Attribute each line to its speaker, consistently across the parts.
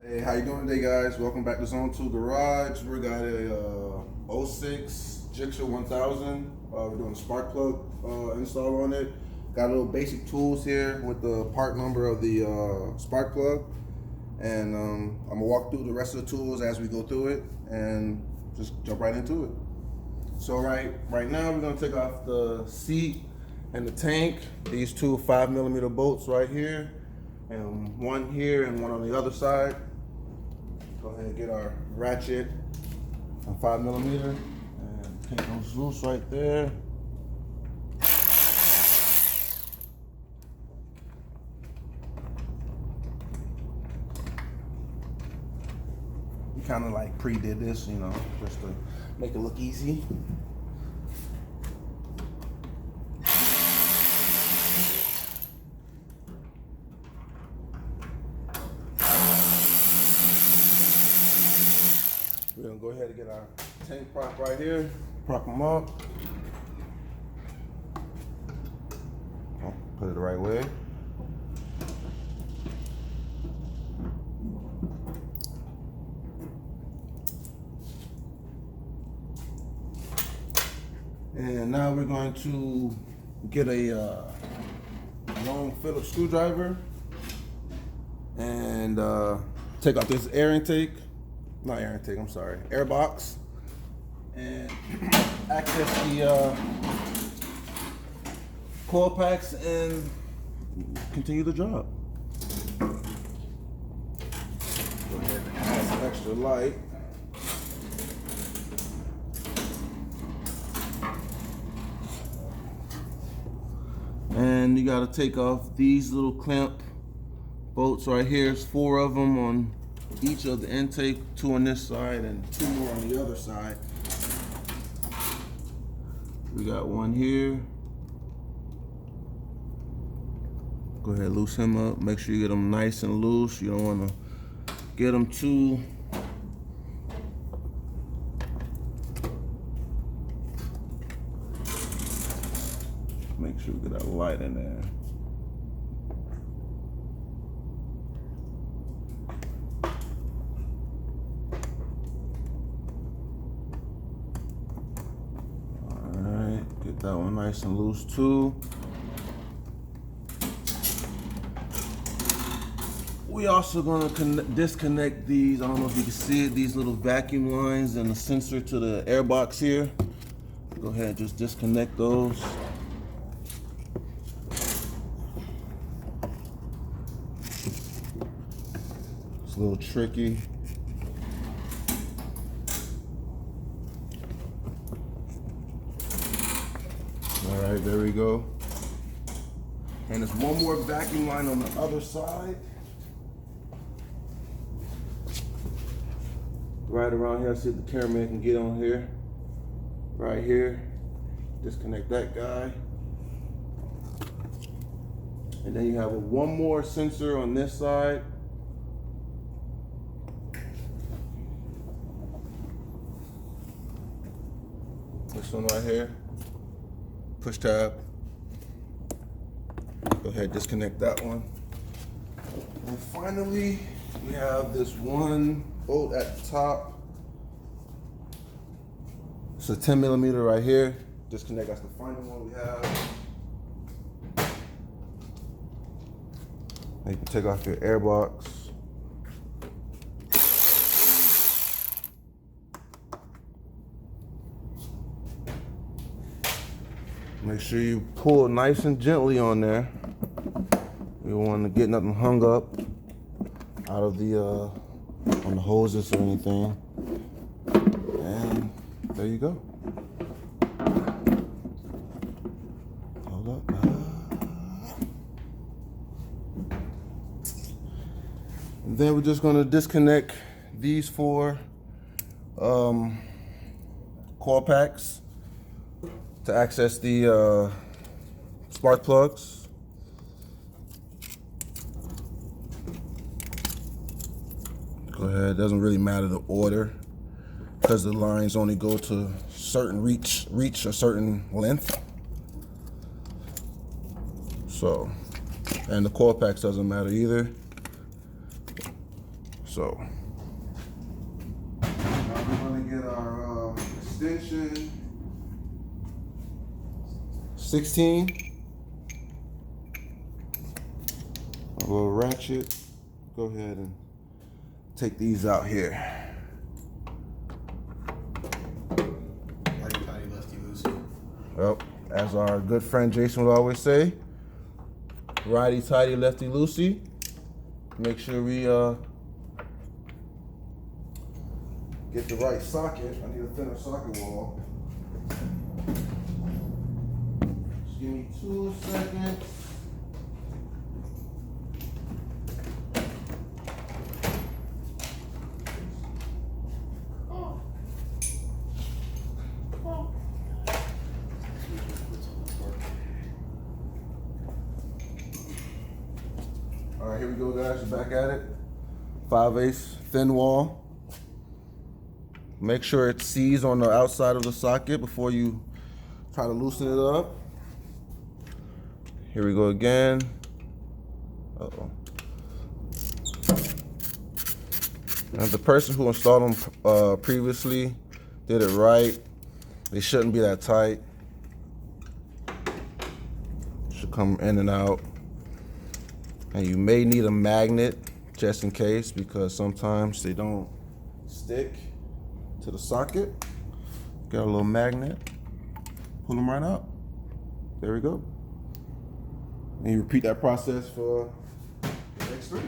Speaker 1: Hey, how you doing today, guys? Welcome back to Zone 2 Garage. We got a '06 Jixer 1000. We're doing a spark plug install on it. Got a little basic tools here with the part number of the spark plug. And I'm gonna walk through the rest of the tools as we go through it and just jump right into it. So right now we're gonna take off the seat and the tank. These two 5mm bolts right here, and one here and one on the other side. Go ahead and get our ratchet on 5mm and take those loose right there. We kind of like pre-did this, you know, just to make it look easy. We're gonna go ahead and get our tank prop right here, prop them up. Oh, put it the right way. And now we're going to get a long Phillips screwdriver and take out this air intake. Not air intake, I'm sorry, air box, and access the coil packs and continue the job. Go ahead and add some extra light. And you gotta take off these little clamp bolts right here. There's 4 of them on each of the intake, 2 on this side and 2 more on the other side. We got one here. Go ahead, loosen him up. Make sure you get them nice and loose. You don't want to get them too make sure we get that light in there. Get that one nice and loose too. We also gonna disconnect these, I don't know if you can see it, these little vacuum lines and the sensor to the air box here. Go ahead and just disconnect those. It's a little tricky. All right, there we go. And there's one more vacuum line on the other side. Right around here, see if the cameraman can get on here. Right here, disconnect that guy. And then you have one more sensor on this side. This one right here. Push tab. Go ahead, disconnect that one. And finally, we have this one bolt at the top. It's a 10mm right here. Disconnect, that's the final one we have. You can take off your air box. Make sure you pull nice and gently on there. You don't want to get nothing hung up out of the on the hoses or anything. And there you go. Hold up. And then we're just going to disconnect these 4 coil packs to access the spark plugs. Go ahead, doesn't really matter the order because the lines only go to certain reach a certain length. So, and the coil packs doesn't matter either. So now we're gonna get our extension 16, a little ratchet. Go ahead and take these out here.
Speaker 2: Righty tighty, lefty loosey.
Speaker 1: Well, as our good friend Jason would always say, righty tighty, lefty loosey. Make sure we get the right socket. I need a thinner socket wall. Just give me 2 seconds. All right, here we go, guys. We're back at it. 5/8 thin wall. Make sure it sees on the outside of the socket before you try to loosen it up. Here we go again. Uh-oh. And the person who installed them previously did it right. They shouldn't be that tight. Should come in and out. And you may need a magnet just in case, because sometimes they don't stick to the socket. Got a little magnet. Pull them right out. There we go. And you repeat that process for the next 3.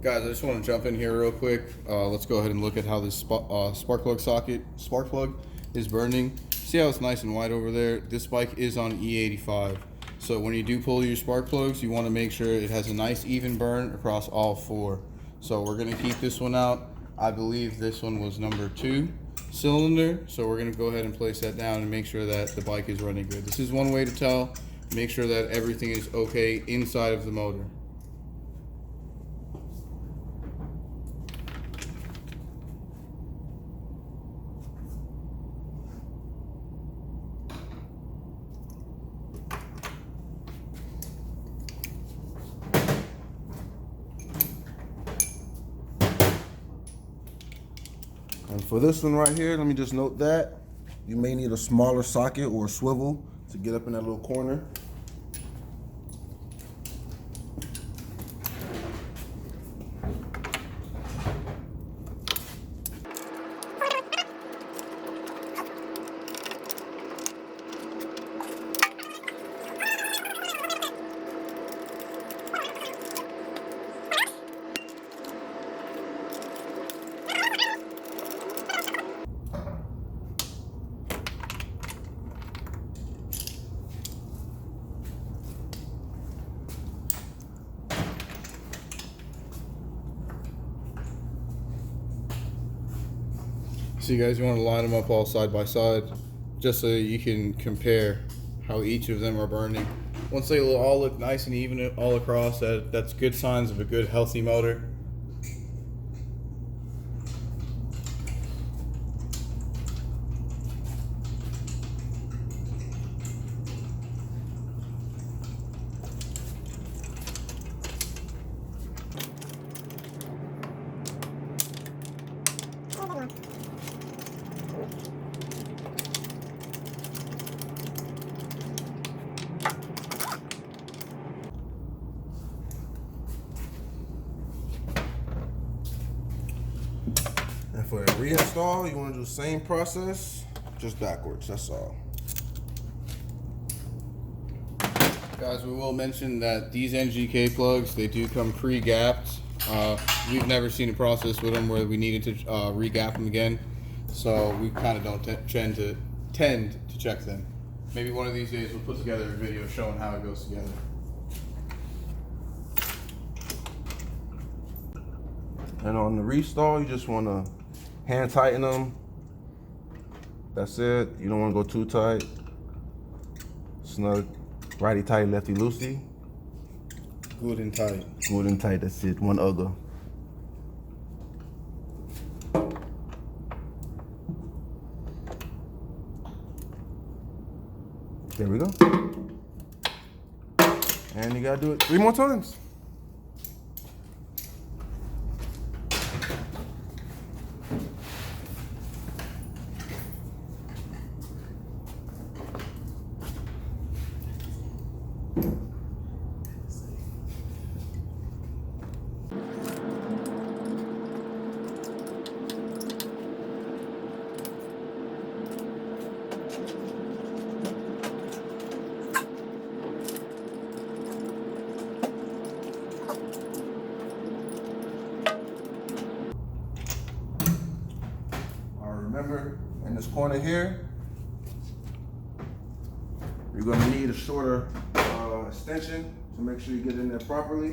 Speaker 2: Guys, I just want to jump in here real quick. Let's go ahead and look at how this spark plug is burning. See how it's nice and white over there? This bike is on E85. So when you do pull your spark plugs, you want to make sure it has a nice even burn across all 4. So we're going to keep this one out. I believe this one was number 2 cylinder. So we're going to go ahead and place that down and make sure that the bike is running good. This is one way to tell. Make sure that everything is okay inside of the motor.
Speaker 1: And for this one right here, let me just note that you may need a smaller socket or a swivel to get up in that little corner.
Speaker 2: So you guys, you want to line them up all side by side, just so you can compare how each of them are burning. Once they all look nice and even all across, that's good signs of a good healthy motor.
Speaker 1: And for the reinstall, you want to do the same process, just backwards, that's all.
Speaker 2: Guys, we will mention that these NGK plugs, they do come pre-gapped. We've never seen a process with them where we needed to re-gap them again. So we kind of don't tend to check them. Maybe one of these days we'll put together a video showing how it goes together.
Speaker 1: And on the restall, you just want to hand tighten them. That's it. You don't want to go too tight. Snug, righty tighty, lefty loosey.
Speaker 2: Good and tight.
Speaker 1: Good and tight, that's it. One other. There we go. And you gotta do it 3 more times. this corner here, you're gonna need a shorter extension to make sure you get in there properly.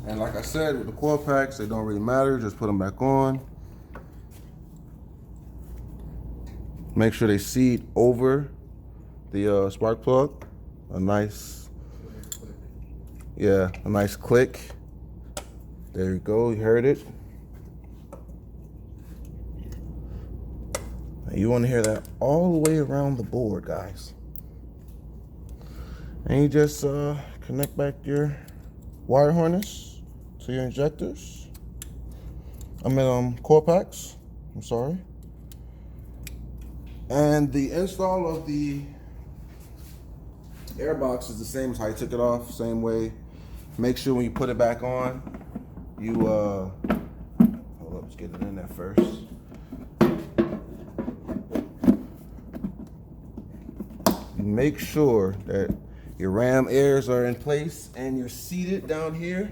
Speaker 1: And like I said, with the coil packs, they don't really matter. Just put them back on. Make sure they seat over the spark plug. A nice click. There you go, you heard it. And you want to hear that all the way around the board, guys. And you just connect back your wire harness to your injectors. Coil packs. I'm sorry. And the install of the air box is the same as how you took it off. Same way. Make sure when you put it back on, you hold up, let's get it in there first. You make sure that your ram airs are in place and you're seated down here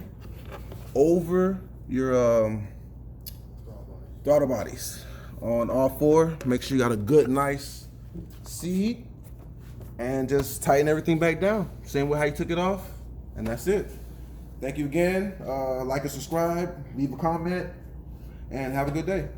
Speaker 1: over your throttle bodies on all four. Make sure you got a good, nice seat, and just tighten everything back down. Same way how you took it off, and that's it. Thank you again. Like and subscribe, leave a comment, and have a good day.